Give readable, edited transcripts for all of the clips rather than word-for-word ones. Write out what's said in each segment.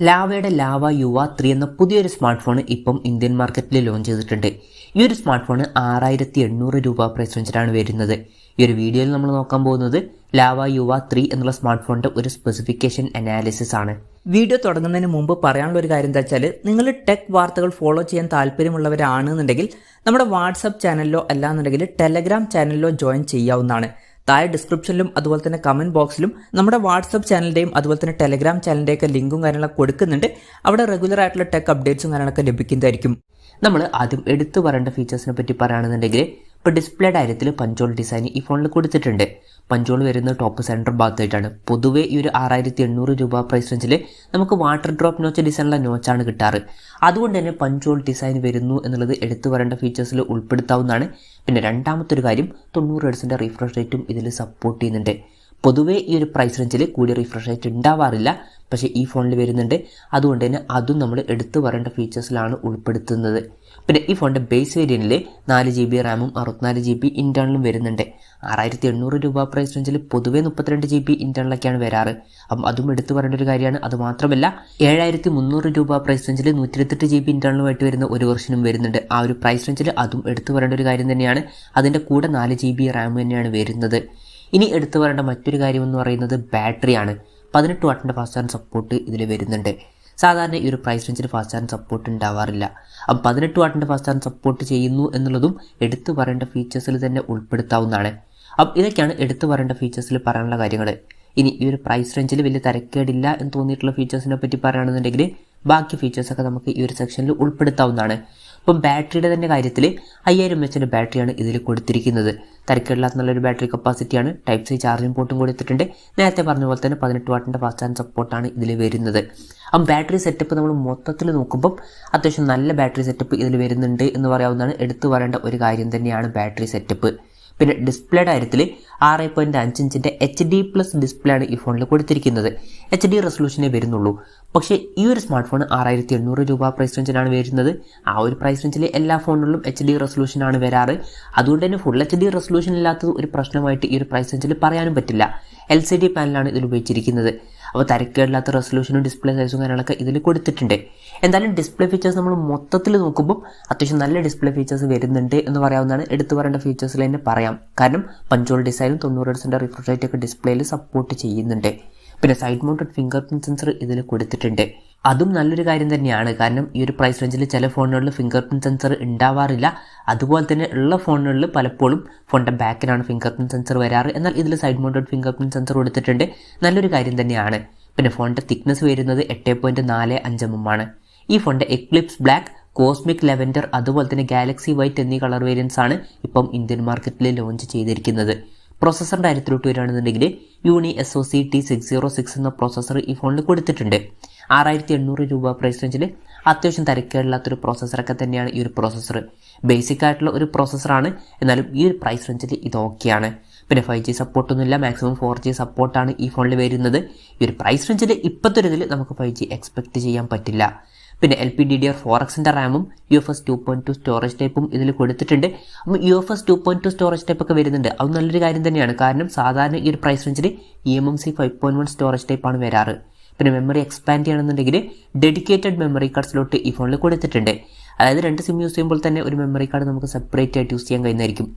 ലാവയുടെ lava യുവ 3 എന്ന പുതിയൊരു സ്മാർട്ട് ഫോൺ ഇപ്പം ഇന്ത്യൻ മാർക്കറ്റിൽ ലോഞ്ച് ചെയ്തിട്ടുണ്ട്. ഈ ഒരു സ്മാർട്ട് ഫോൺ 6800 രൂപ പ്രൈസ് റേഞ്ചിലാണ് വരുന്നത്. ഈ ഒരു വീഡിയോയിൽ നമ്മൾ നോക്കാൻ പോകുന്നത് ലാവ യുവ 3 എന്നുള്ള സ്മാർട്ട് ഫോണിന്റെ ഒരു സ്പെസിഫിക്കേഷൻ അനാലിസിസ് ആണ്. വീഡിയോ തുടങ്ങുന്നതിന് മുമ്പ് പറയാനുള്ള ഒരു കാര്യം എന്താ വെച്ചാൽ, നിങ്ങൾ ടെക് വാർത്തകൾ ഫോളോ ചെയ്യാൻ താല്പര്യമുള്ളവരാണെന്നുണ്ടെങ്കിൽ നമ്മുടെ വാട്സപ്പ് ചാനലിലോ അല്ലാന്നുണ്ടെങ്കിൽ ടെലഗ്രാം ചാനലിലോ ജോയിൻ ചെയ്യാവുന്നതാണ്. താഴെ ഡിസ്ക്രിപ്ഷനിലും അതുപോലെ തന്നെ കമന്റ് ബോക്സിലും നമ്മുടെ വാട്സപ്പ് ചാനലിന്റെയും അതുപോലെ തന്നെ ടെലഗ്രാം ചാനലിന്റെയും ഒക്കെ ലിങ്കും കാര്യങ്ങളൊക്കെ കൊടുക്കുന്നുണ്ട്. അവിടെ റെഗുലർ ആയിട്ടുള്ള ടെക് അപ്ഡേറ്റ്സും കാര്യങ്ങളൊക്കെ ലഭിക്കുന്നതായിരിക്കും. നമ്മൾ ആദ്യം എടുത്തു പറയേണ്ട ഫീച്ചേഴ്സിനെ പറ്റി പറയുകയാണെന്നുണ്ടെങ്കിൽ ഇപ്പോൾ ഡിസ്പ്ലേ കാര്യത്തിൽ പഞ്ചോൾ ഡിസൈൻ ഈ ഫോണിൽ കൊടുത്തിട്ടുണ്ട്. പഞ്ചോൾ വരുന്നത് ടോപ്പ് സെൻറ്റർ ഭാഗത്തായിട്ടാണ്. പൊതുവെ ഈ ഒരു 6800 രൂപ പ്രൈസ് റേഞ്ചിൽ നമുക്ക് വാട്ടർ ഡ്രോപ്പ് നോച്ച് ഡിസൈനുള്ള നോച്ചാണ് കിട്ടാറ്. അതുകൊണ്ട് തന്നെ പഞ്ചോൾ ഡിസൈൻ വരുന്നു എന്നുള്ളത് എടുത്തു പറയേണ്ട ഫീച്ചേഴ്സിൽ ഉൾപ്പെടുത്താവുന്നതാണ്. പിന്നെ രണ്ടാമത്തെ ഒരു കാര്യം 90 ഹെർട്സിൻ്റെ റിഫ്രഷ് റേറ്റും ഇതിൽ സപ്പോർട്ട് ചെയ്യുന്നുണ്ട്. പൊതുവേ ഈ ഒരു പ്രൈസ് റേഞ്ചിൽ കൂടിയ റിഫ്രഷ് റേറ്റ് ഉണ്ടാവാറില്ല, പക്ഷേ ഈ ഫോണിൽ വരുന്നുണ്ട്. അതുകൊണ്ട് തന്നെ അതും നമ്മൾ എടുത്തു പറയേണ്ട ഫീച്ചേഴ്സിലാണ് ഉൾപ്പെടുത്തുന്നത്. പിന്നെ ഈ ഫോണിൻ്റെ ബേസ് വേരിയൻറ്റിൽ 4 GB റാമും 64 GB ഇൻറ്റേർണലും വരുന്നുണ്ട്. 6800 രൂപ പ്രൈസ് റേഞ്ചിൽ പൊതുവേ 32 GB ഇൻറ്റേർണലൊക്കെയാണ് വരാറ്. അപ്പം അതും എടുത്തു പറയേണ്ട ഒരു കാര്യമാണ്. അതുമാത്രമല്ല 7300 രൂപ പ്രൈസ് റേഞ്ചിൽ 128 GB ഇൻറ്റേർണലുമായിട്ട് വരുന്ന ഒരു വെർഷനും വരുന്നുണ്ട്. ആ ഒരു പ്രൈസ് റേഞ്ചിൽ അതും എടുത്തു പറയേണ്ട ഒരു കാര്യം തന്നെയാണ്. അതിൻ്റെ കൂടെ 4 GB റാം തന്നെയാണ് വരുന്നത്. ഇനി എടുത്തു പറയേണ്ട മറ്റൊരു കാര്യം എന്ന് പറയുന്നത് ബാറ്ററിയാണ്. 18 വാട്ടിൻ്റെ ഫാസ്റ്റ് ചാർജ് സപ്പോർട്ട് ഇതിൽ വരുന്നുണ്ട്. സാധാരണ ഈ ഒരു പ്രൈസ് റേഞ്ചിൽ ഫാസ്റ്റ് ചാർജ് സപ്പോർട്ട് ഉണ്ടാവാറില്ല. അപ്പം 18 വാട്ടിൻ്റെ ഫാസ്റ്റ് ചാർജ് സപ്പോർട്ട് ചെയ്യുന്നു എന്നുള്ളതും എടുത്തു പറയേണ്ട ഫീച്ചേഴ്സിൽ തന്നെ ഉൾപ്പെടുത്താവുന്നതാണ്. അപ്പം ഇതൊക്കെയാണ് എടുത്തു പറയേണ്ട ഫീച്ചേഴ്സിൽ പറയാനുള്ള കാര്യങ്ങൾ. ഇനി ഈ ഒരു പ്രൈസ് റേഞ്ചിൽ വലിയ തരക്കേടില്ല എന്ന് തോന്നിയിട്ടുള്ള ഫീച്ചേഴ്സിനെ പറ്റി പറയുകയാണെന്നുണ്ടെങ്കിൽ ബാക്കി ഫീച്ചേഴ്സൊക്കെ നമുക്ക് ഈ ഒരു സെക്ഷനിൽ ഉൾപ്പെടുത്താവുന്നതാണ്. ഇപ്പം ബാറ്ററിയുടെ തന്നെ കാര്യത്തിൽ 5000 mAh ബാറ്ററിയാണ് ഇതിൽ കൊടുത്തിരിക്കുന്നത്. തരക്കേടില്ലാത്ത നല്ലൊരു ബാറ്ററി കപ്പാസിറ്റിയാണ്. ടൈപ്പ് സി ചാർജിംഗ് പോർട്ടും കൊടുത്തിട്ടുണ്ട്. നേരത്തെ പറഞ്ഞ പോലെ തന്നെ 18 വാട്ടിൻ്റെ ഫാസ്റ്റ് ചാർജ് സപ്പോർട്ടാണ് ഇതിൽ വരുന്നത്. അപ്പം ബാറ്ററി സെറ്റപ്പ് നമ്മൾ മൊത്തത്തിൽ നോക്കുമ്പം അത്യാവശ്യം നല്ല ബാറ്ററി സെറ്റപ്പ് ഇതിൽ വരുന്നുണ്ട് എന്ന് പറയാവുന്നതാണ്. എടുത്തു പറയേണ്ട ഒരു കാര്യം തന്നെയാണ് ബാറ്ററി സെറ്റപ്പ്. പിന്നെ ഡിസ്പ്ലേയുടെ കാര്യത്തിൽ 6.5 ഇഞ്ചിൻ്റെ HD+ ഡിസ്പ്ലേ ആണ് ഈ ഫോണിൽ കൊടുത്തിരിക്കുന്നത്. HD റെസൊല്യൂഷനേ വരുന്നുള്ളൂ. പക്ഷേ ഈ ഒരു സ്മാർട്ട് ഫോൺ 6800 രൂപ പ്രൈസ് റേഞ്ചിലാണ് വരുന്നത്. ആ ഒരു പ്രൈസ് റേഞ്ചിൽ എല്ലാ ഫോണുകളിലും HD റെസൊല്യൂഷനാണ് വരാറ്. അതുകൊണ്ട് തന്നെ ഫുൾ HD റെസൊല്യൂഷൻ ഇല്ലാത്തത് ഒരു പ്രശ്നമായിട്ട് ഈ ഒരു പ്രൈസ് റേഞ്ചിൽ പറയാനും പറ്റില്ല. LCD പാനലാണ് ഇതിൽ ഉപയോഗിച്ചിരിക്കുന്നത്. അപ്പോൾ തരക്കേടില്ലാത്ത റെസൊല്യൂഷനും ഡിസ്പ്ലേ സൈസും കാര്യങ്ങളൊക്കെ ഇതിൽ കൊടുത്തിട്ടുണ്ട്. എന്തായാലും ഡിസ്പ്ലേ ഫീച്ചേഴ്സ് നമ്മൾ മൊത്തത്തിൽ നോക്കുമ്പോൾ അത്യാവശ്യം നല്ല ഡിസ്പ്ലേ ഫീച്ചേഴ്സ് വരുന്നുണ്ട് എന്ന് പറയാവുന്നതാണ്. എടുത്തു പറയേണ്ട ഫീച്ചേഴ്സിൽ തന്നെ പറയാം. കാരണം പഞ്ചോൾ ഡിസൈനും 90 ഹെർട്സിൻ്റെ റിഫ്രഷ് റേറ്റ് ഒക്കെ ഡിസ്പ്ലേയിൽ സപ്പോർട്ട് ചെയ്യുന്നുണ്ട്. പിന്നെ side mounted finger print sensor ഇതിൽ കൊടുത്തിട്ടുണ്ട്. അതും നല്ലൊരു കാര്യം തന്നെയാണ്. കാരണം ഈ ഒരു പ്രൈസ് റേഞ്ചിൽ ചില ഫോണുകളിൽ ഫിംഗർ പ്രിന്റ് സെൻസർ ഉണ്ടാവാറില്ല. അതുപോലെ തന്നെ ഉള്ള ഫോണുകളിൽ പലപ്പോഴും ഫോണിൻ്റെ ബാക്കിലാണ് ഫിംഗർ പ്രിന്റ് സെൻസർ വരാറ്. എന്നാൽ ഇതിൽ side mounted finger print sensor കൊടുത്തിട്ടുണ്ട്. നല്ലൊരു കാര്യം തന്നെയാണ്. പിന്നെ ഫോണിൻ്റെ തിക്നെസ് വരുന്നത് 8.45 mm ആണ്. ഈ ഫോണിൻ്റെ എക്ലിപ്സ് ബ്ലാക്ക്, കോസ്മിക് ലെവൻഡർ അതുപോലെ തന്നെ ഗാലക്സി വൈറ്റ് എന്നീ കളർ വേരിയൻസ് ആണ് ഇപ്പം ഇന്ത്യൻ മാർക്കറ്റിൽ ലോഞ്ച് ചെയ്തിരിക്കുന്നത്. പ്രോസസ്സറിൻ്റെ കാര്യത്തിലോട്ട് വരികയാണെന്നുണ്ടെങ്കിൽ യൂണി SoC T606 എന്ന പ്രോസസ്സർ ഈ ഫോണിൽ കൊടുത്തിട്ടുണ്ട്. 6800 രൂപ പ്രൈസ് റേഞ്ചിൽ അത്യാവശ്യം തരക്കേടില്ലാത്തൊരു പ്രോസസ്സറൊക്കെ തന്നെയാണ് ഈ ഒരു പ്രോസസ്സർ. ബേസിക് ആയിട്ടുള്ള ഒരു പ്രോസസ്സറാണ്. എന്നാലും ഈ ഒരു പ്രൈസ് റേഞ്ചിൽ ഇത് ഓക്കെയാണ്. പിന്നെ 5G സപ്പോർട്ടൊന്നുമില്ല. മാക്സിമം 4G സപ്പോർട്ടാണ് ഈ ഫോണിൽ വരുന്നത്. ഈ ഒരു പ്രൈസ് റേഞ്ചിൽ ഇപ്പോഴത്തെ ഒരു ഇതിൽ നമുക്ക് 5G എക്സ്പെക്ട് ചെയ്യാൻ പറ്റില്ല. പിന്നെ LPDDR4Xൻ്റെ റാമും UFS 2.2 സ്റ്റോറേജ് ടൈപ്പും ഇതിൽ കൊടുത്തിട്ടുണ്ട്. അപ്പം UFS 2.2 സ്റ്റോറേജ് ടൈപ്പ് ഒക്കെ വരുന്നുണ്ട്. അത് നല്ലൊരു കാര്യം തന്നെയാണ്. കാരണം സാധാരണ ഈ ഒരു പ്രൈസ് റേഞ്ചിൽ eMMC 5.1 സ്റ്റോറേജ് ടൈപ്പാണ് വരാറ്. പിന്നെ മെമ്മറി എക്സ്പാൻഡ് ചെയ്യണമെന്നുണ്ടെങ്കിൽ ഡെഡിക്കേറ്റഡ് മെമ്മറി കാർഡ് സ്ലോട്ട് ഈ ഫോണിൽ കൊടുത്തിട്ടുണ്ട്. അതായത് 2 സിം യൂസ് ചെയ്യുമ്പോൾ തന്നെ ഒരു മെമ്മറി കാർഡ് നമുക്ക് സെപ്പറേറ്റ് ആയിട്ട് യൂസ് ചെയ്യാൻ കഴിയുന്നതായിരിക്കും.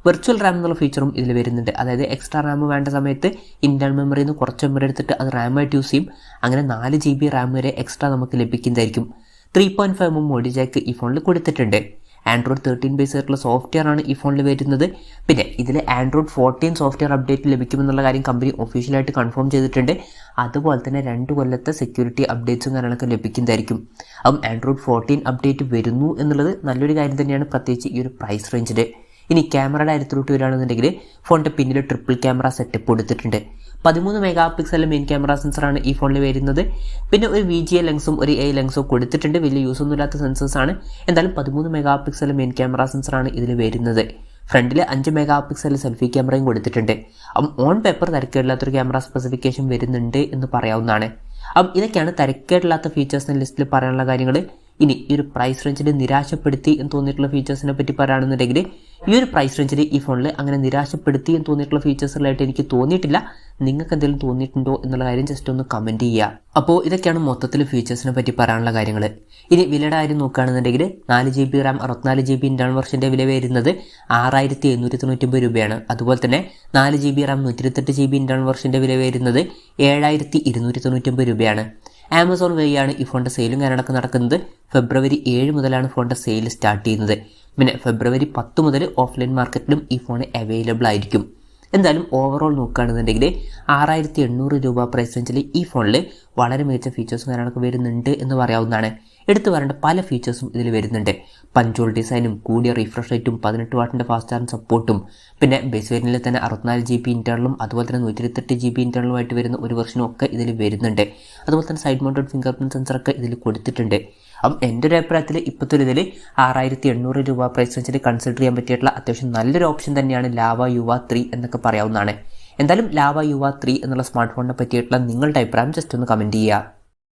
വെർച്വൽ റാം എന്നുള്ള ഫീച്ചറും ഇതിൽ വരുന്നുണ്ട്. അതായത് എക്സ്ട്രാ റാം വേണ്ട സമയത്ത് ഇന്റേണൽ മെമ്മറിയിൽ നിന്ന് കുറച്ച് മെമ്മറി എടുത്തിട്ട് അത് റാമായിട്ട് യൂസ് ചെയ്യും. അങ്ങനെ 4 GB റാം വരെ എക്സ്ട്രാ നമുക്ക് ലഭിക്കുന്നതായിരിക്കും. 3.5 mm ഓഡിയോ ജാക്ക് ഈ ഫോണിൽ കൊടുത്തിട്ടുണ്ട്. ആൻഡ്രോയിഡ് 13 ബേസ് ആയിട്ടുള്ള സോഫ്റ്റ്വെയർ ആണ് ഈ ഫോണിൽ വരുന്നത്. പിന്നെ ഇതിൽ ആൻഡ്രോയിഡ് 14 സോഫ്റ്റ്വെയർ അപ്ഡേറ്റ് ലഭിക്കുമെന്നുള്ള കാര്യം കമ്പനി ഒഫീഷ്യലായിട്ട് കൺഫേം ചെയ്തിട്ടുണ്ട്. അതുപോലെ തന്നെ 2 കൊല്ലത്തെ സെക്യൂരിറ്റി അപ്ഡേറ്റ്സും കാര്യങ്ങളൊക്കെ ലഭിക്കുന്നതായിരിക്കും. അപ്പം ആൻഡ്രോയിഡ് 14 അപ്ഡേറ്റ് വരുന്നു എന്നുള്ളത് നല്ലൊരു കാര്യം തന്നെയാണ്, പ്രത്യേകിച്ച് ഈ ഒരു പ്രൈസ് റേഞ്ചിൽ. ഇനി ക്യാമറയുടെ കാര്യത്തിലോട്ട് വരികയാണെന്നുണ്ടെങ്കിൽ ഫോണിൻ്റെ പിന്നിൽ ട്രിപ്പിൾ ക്യാമറ സെറ്റപ്പ് കൊടുത്തിട്ടുണ്ട്. 13 മെഗാ മെയിൻ ക്യാമറ സെൻസറാണ് ഈ ഫോണിൽ വരുന്നത്. പിന്നെ ഒരു VGA ലെൻസും ഒരു AI ലെൻസും കൊടുത്തിട്ടുണ്ട്. വലിയ യൂസ് ഒന്നും ഇല്ലാത്ത സെൻസേഴ്സാണ്. എന്തായാലും 13 മെഗാ മെയിൻ ക്യാമറ സെൻസറാണ് ഇതിൽ വരുന്നത്. ഫ്രണ്ടിൽ 5 മെഗാ സെൽഫി ക്യാമറയും കൊടുത്തിട്ടുണ്ട്. അപ്പം ഓൺ പേപ്പർ തരക്കേടില്ലാത്തൊരു ക്യാമറ സ്പെസിഫിക്കേഷൻ വരുന്നുണ്ട് എന്ന് പറയാവുന്നതാണ്. അപ്പം ഇതൊക്കെയാണ് തരക്കേടില്ലാത്ത ഫീച്ചേഴ്സിൻ്റെ ലിസ്റ്റിൽ പറയാനുള്ള കാര്യങ്ങൾ. ഇനി ഈ ഒരു പ്രൈസ് റേഞ്ചിൽ നിരാശപ്പെടുത്തി എന്ന് തോന്നിയിട്ടുള്ള ഫീച്ചേഴ്സിനെ പറ്റി പറയുകയാണെന്നുണ്ടെങ്കിൽ ഈ ഒരു പ്രൈസ് റേഞ്ചിൽ ഈ ഫോണിൽ അങ്ങനെ നിരാശപ്പെടുത്തി എന്ന് തോന്നിയിട്ടുള്ള ഫീച്ചേഴ്സുകളായിട്ട് എനിക്ക് തോന്നിയിട്ടില്ല. നിങ്ങൾക്ക് എന്തെങ്കിലും തോന്നിയിട്ടുണ്ടോ എന്നുള്ള കാര്യം ജസ്റ്റ് ഒന്ന് കമൻറ്റ് ചെയ്യുക. അപ്പോൾ ഇതൊക്കെയാണ് മൊത്തത്തിൽ ഫീച്ചേഴ്സിനെ പറ്റി പറയാനുള്ള കാര്യങ്ങൾ. ഇനി വിലയുടെ കാര്യം നോക്കുകയാണെന്നുണ്ടെങ്കിൽ 4GB റാം 64GB ഇന്റേണൽ വെർഷൻ്റെ വില വരുന്നത് 6799 രൂപയാണ്. അതുപോലെ തന്നെ 4GB റാം 128GB ഇന്റേണൽ വെർഷൻ്റെ വില വരുന്നത് 7299 രൂപയാണ്. ആമസോൺ വഴിയാണ് ഈ ഫോണിൻ്റെ സെയിലും കാര്യങ്ങളൊക്കെ നടക്കുന്നത്. ഫെബ്രുവരി 7 മുതലാണ് ഫോണിൻ്റെ സെയിൽ സ്റ്റാർട്ട് ചെയ്യുന്നത്. പിന്നെ ഫെബ്രുവരി 10 മുതൽ ഓഫ്ലൈൻ മാർക്കറ്റിലും ഈ ഫോൺ അവൈലബിൾ ആയിരിക്കും. എന്തായാലും ഓവറോൾ നോക്കുകയാണെന്നുണ്ടെങ്കിൽ 6800 രൂപ പ്രൈസ് റേഞ്ചിൽ ഈ ഫോണിൽ വളരെ മികച്ച ഫീച്ചേഴ്സും കാര്യങ്ങളൊക്കെ വരുന്നുണ്ട് എന്ന് പറയാവുന്നതാണ്. എടുത്തു പറയേണ്ട പല ഫീച്ചേഴ്സും ഇതിൽ വരുന്നുണ്ട്. പഞ്ചോൾ ഡിസൈനും കൂടിയ റിഫ്രഷ് റേറ്റും 18 വാട്ടിൻ്റെ ഫാസ്റ്റ് ചാർജിംഗ് സപ്പോർട്ടും പിന്നെ ബേസ് വേരിയന്റിൽ തന്നെ 64GB ഇന്റേണലും അതുപോലെ തന്നെ 128GB ഇന്റേണലുമായിട്ട് വരുന്ന ഒരു വെർഷനും ഒക്കെ ഇതിൽ വരുന്നുണ്ട്. അതുപോലെ തന്നെ സൈഡ് മൗണ്ടഡ് ഫിംഗർ പ്രിന്റ് സെൻസറൊക്കെ ഇതിൽ കൊടുത്തിട്ടുണ്ട്. അപ്പം എൻ്റെ ഒരു അഭിപ്രായത്തിൽ ഇപ്പോഴത്തെ ഒരു ഇതിൽ 6800 രൂപ പ്രൈസ് റേഞ്ചിൽ കൺസിഡർ ചെയ്യാൻ പറ്റിയിട്ടുള്ള അത്യാവശ്യം നല്ലൊരു ഓപ്ഷൻ തന്നെയാണ് ലാവ യുവ 3 എന്നൊക്കെ പറയാവുന്നതാണ്. എന്തായാലും ലാവ യുവ 3 എന്നുള്ള സ്മാർട്ട് ഫോണിനെ പറ്റിയിട്ടുള്ള നിങ്ങളുടെ അഭിപ്രായം ജസ്റ്റ് ഒന്ന് കമൻറ്റ് ചെയ്യുക.